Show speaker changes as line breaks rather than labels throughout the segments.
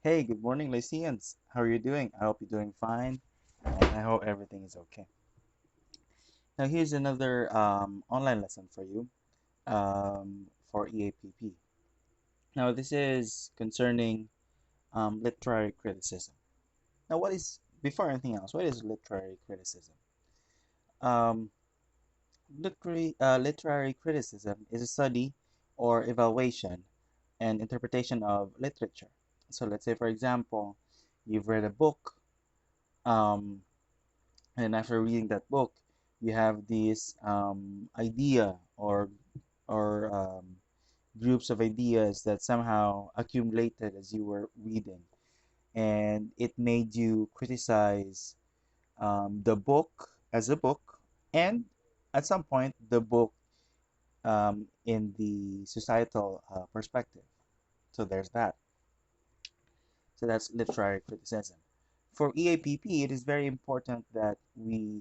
Hey, good morning, Lyceans. How are you doing? I hope you're doing fine, and I hope everything is okay. Now, here's another online lesson for you for EAPP. Now, this is concerning literary criticism. Now, before anything else, what is literary criticism? Um, literary criticism is a study or evaluation and interpretation of literature. So, let's say, for example, you've read a book. Um, and after reading that book you have this idea or groups of ideas that somehow accumulated as you were reading, and it made you criticize the book as a book, and at some point the book in the societal perspective. So there's that. So that's literary criticism. For EAPP, it is very important that we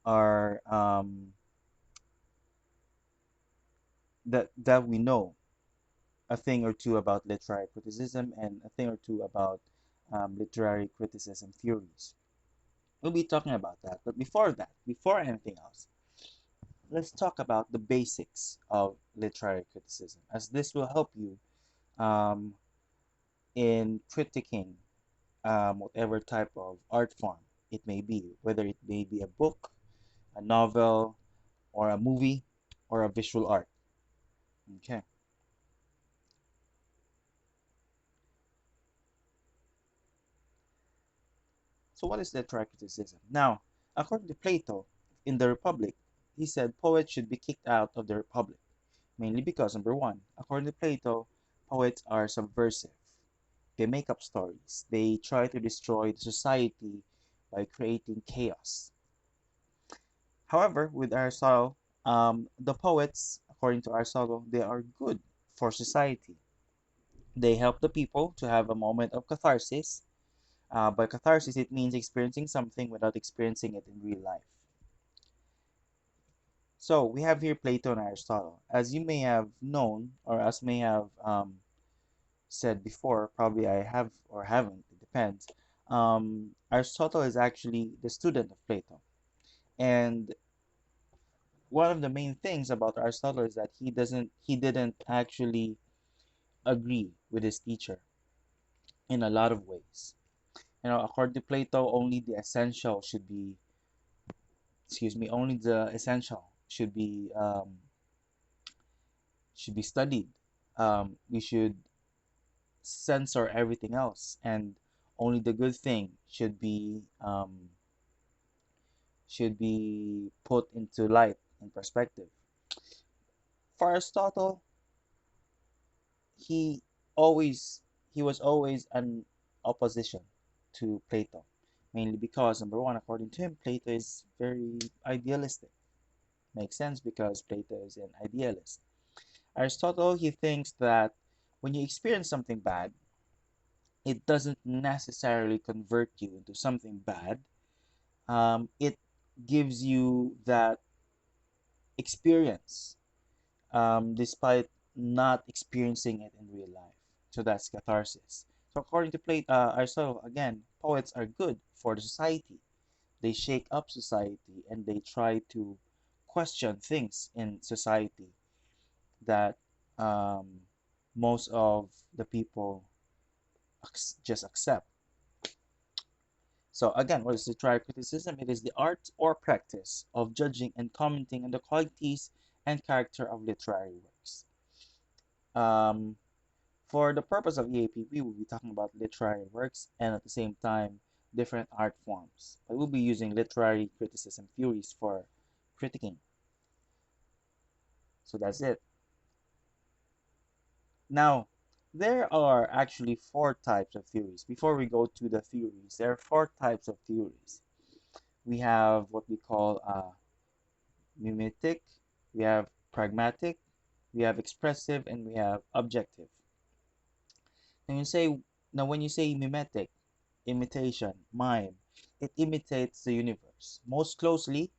are that we know a thing or two about literary criticism and a thing or two about literary criticism theories. We'll be talking about that. But before that, before anything else, let's talk about the basics of literary criticism, as this will help you um, in critiquing whatever type of art form it may be, whether it may be a book, a novel, or a movie, or a visual art. Okay. So what is literary criticism? Now, according to Plato, in the Republic, he said poets should be kicked out of the Republic, mainly because, number one, according to Plato, poets are subversive. They make up stories. They try to destroy the society by creating chaos. However, with Aristotle, the poets, according to Aristotle, they are good for society. They help the people to have a moment of catharsis. By catharsis, it means experiencing something without experiencing it in real life. So we have here Plato and Aristotle. As you may have known, or as may have said before, probably I have or haven't, it depends. Aristotle is actually the student of Plato. And one of the main things about Aristotle is that he didn't actually agree with his teacher in a lot of ways. According to Plato, only the essential should be studied. We should censor everything else, and only the good thing should be put into light and perspective. For Aristotle, he always he was always an opposition to Plato, mainly because, number one, according to him, Plato is very idealistic. Makes sense because Plato is an idealist. Aristotle, he thinks that when you experience something bad, it doesn't necessarily convert you into something bad. It gives you that experience despite not experiencing it in real life. So that's catharsis. So according to Aristotle, again, poets are good for the society. They shake up society and they try to question things in society that um, most of the people just accept. So again, what is literary criticism? It is the art or practice of judging and commenting on the qualities and character of literary works. Um, for the purpose of EAPP, we'll be talking about literary works and at the same time different art forms. But we'll be using literary criticism theories for critiquing. So that's it. Now, there are actually four types of theories. Before we go to the theories, there are four types of theories. We have what we call mimetic, we have pragmatic, we have expressive, and we have objective. Now you say when you say mimetic, imitation, mime, it imitates the universe, most closely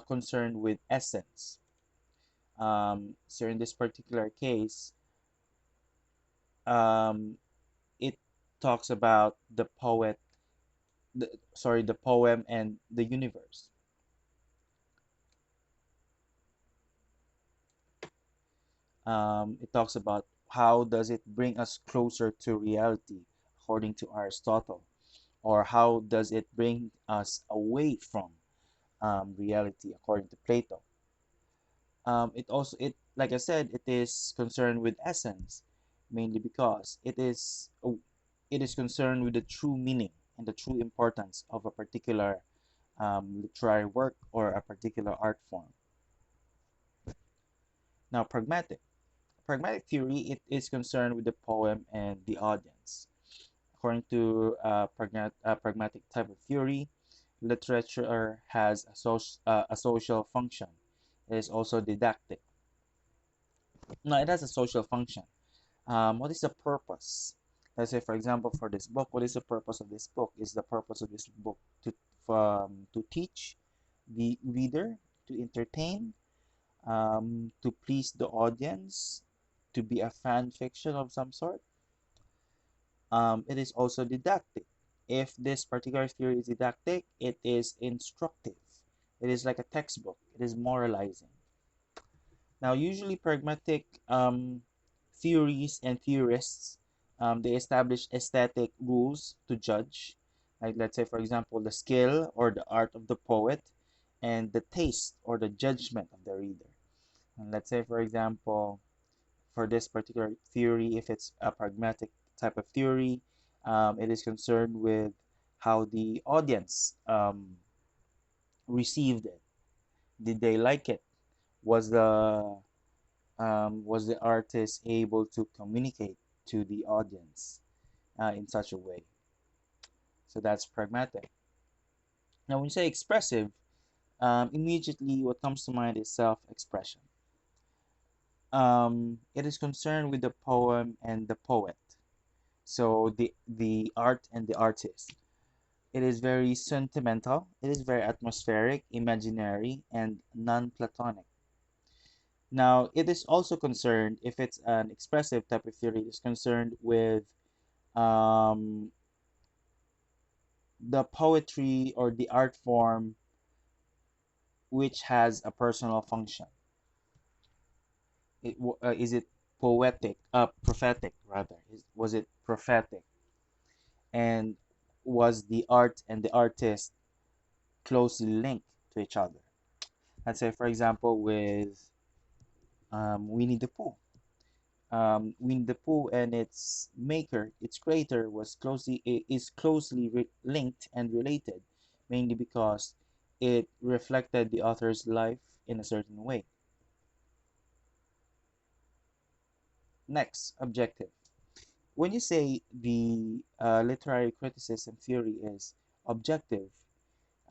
concerned with essence. So in this particular case, um, it talks about the poet, the poem and the universe. It talks about how does it bring us closer to reality, according to Aristotle, or how does it bring us away from reality, according to Plato. It like I said, it is concerned with essence, mainly because it is concerned with the true meaning and the true importance of a particular literary work or a particular art form. Now, pragmatic theory, it is concerned with the poem and the audience. According to pragmatic type of theory, literature has a social function. It is also didactic. No, it has a social function. What is the purpose? Let's say, for example, for this book, what is the purpose of this book? Is the purpose of this book to teach the reader, to entertain, to please the audience, to be a fan fiction of some sort? It is also didactic. If this particular theory is didactic, it is instructive. It is like a textbook. It is moralizing. Now, usually pragmatic theories and theorists, they establish aesthetic rules to judge. Like, let's say, for example, the skill or the art of the poet and the taste or the judgment of the reader. And let's say, for example, for this particular theory, if it's a pragmatic type of theory, it is concerned with how the audience received it. Did they like it? Was the artist able to communicate to the audience in such a way? So that's pragmatic. Now, when you say expressive, immediately what comes to mind is self-expression. It is concerned with the poem and the poet. So the art and the artist. It is very sentimental. It is very atmospheric, imaginary, and non-Platonic. Now, it is also concerned, if it's an expressive type of theory, it is concerned with um, the poetry or the art form which has a personal function. Is it poetic? Prophetic rather. Was it prophetic? And was the art and the artist closely linked to each other? Let's say, for example, with Winnie the Pooh. Winnie the Pooh and its maker, its creator, is closely linked and related, mainly because it reflected the author's life in a certain way. Next, objective. When you say the literary criticism theory is objective,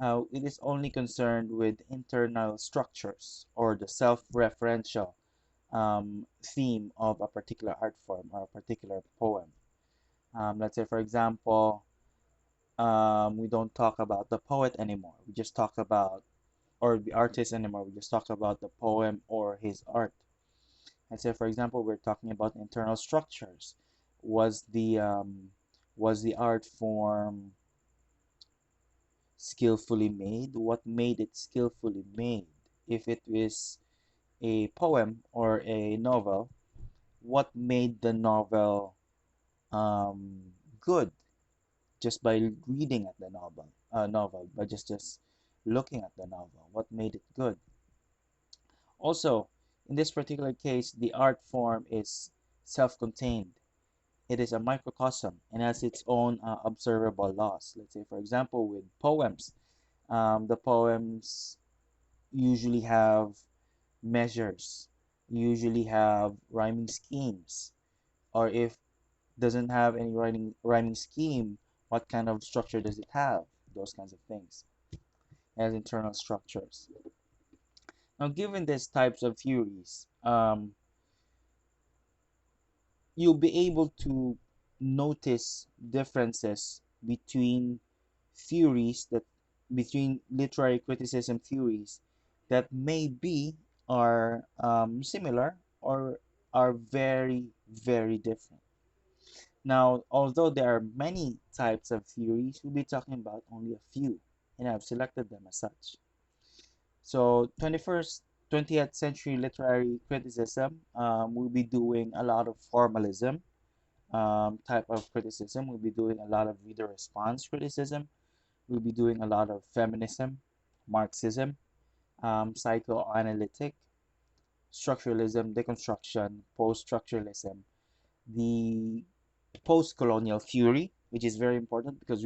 it is only concerned with internal structures or the self-referential theme of a particular art form or a particular poem. Let's say, for example, we don't talk about the poet anymore. We just talk about, or the artist anymore. We just talk about the poem or his art. Let's say, for example, we're talking about internal structures. Was the um, was the art form skillfully made? What made it skillfully made? If it is a poem or a novel, what made the novel good? Just by reading at the novel, by just looking at the novel, what made it good? Also, in this particular case, the art form is self-contained. It is a microcosm and has its own observable laws. Let's say, for example, with poems, the poems usually have measures, usually have rhyming schemes, or if doesn't have any rhyming scheme, what kind of structure does it have? Those kinds of things as internal structures. Now, given these types of theories, you'll be able to notice differences between theories that between literary criticism theories that maybe are similar or are very, very different. Now, although there are many types of theories, we'll be talking about only a few, and I've selected them as such. So, 20th century literary criticism, we'll be doing a lot of formalism type of criticism. We'll be doing a lot of reader response criticism. We'll be doing a lot of feminism, Marxism, psychoanalytic, structuralism, deconstruction, post-structuralism, the post-colonial theory, which is very important because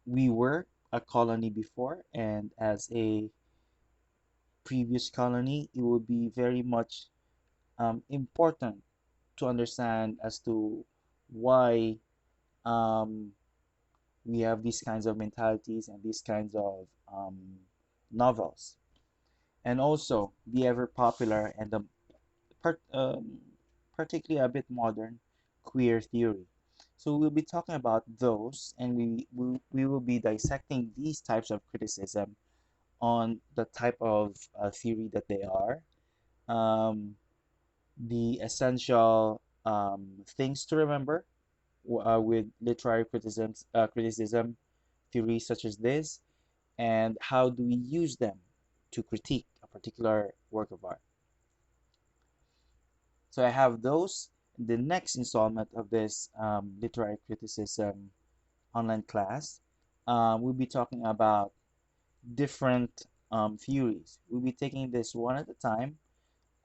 we were a colony before, and as a previous colony, it would be very much important to understand as to why um, we have these kinds of mentalities and these kinds of novels, and also the ever popular and the part, particularly a bit modern queer theory. So we'll be talking about those, and we will be dissecting these types of criticism on the type of theory that they are, um, the essential things to remember with literary criticism theories such as this, and how do we use them to critique a particular work of art. So I have those. The next installment of this literary criticism online class, we'll be talking about different theories. We'll be taking this one at a time.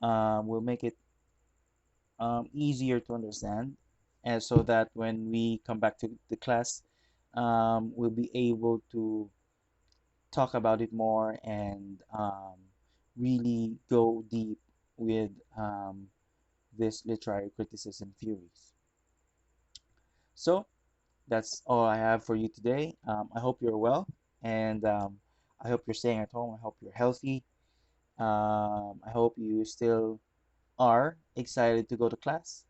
We'll make it easier to understand, and so that when we come back to the class, we'll be able to talk about it more and really go deep with this literary criticism theories. So that's all I have for you today. I hope you're well, and I hope you're staying at home. I hope you're healthy. I hope you still are excited to go to class,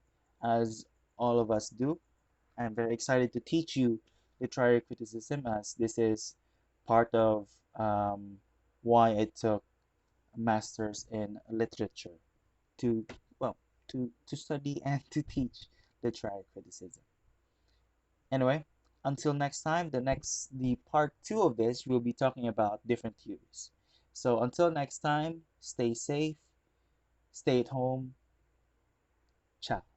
as all of us do. I'm very excited to teach you literary criticism, as this is part of why I took a master's in literature to, well, to study and to teach literary criticism. Anyway, until next time, the part two of this, we'll be talking about different theories. So until next time, stay safe, stay at home, ciao.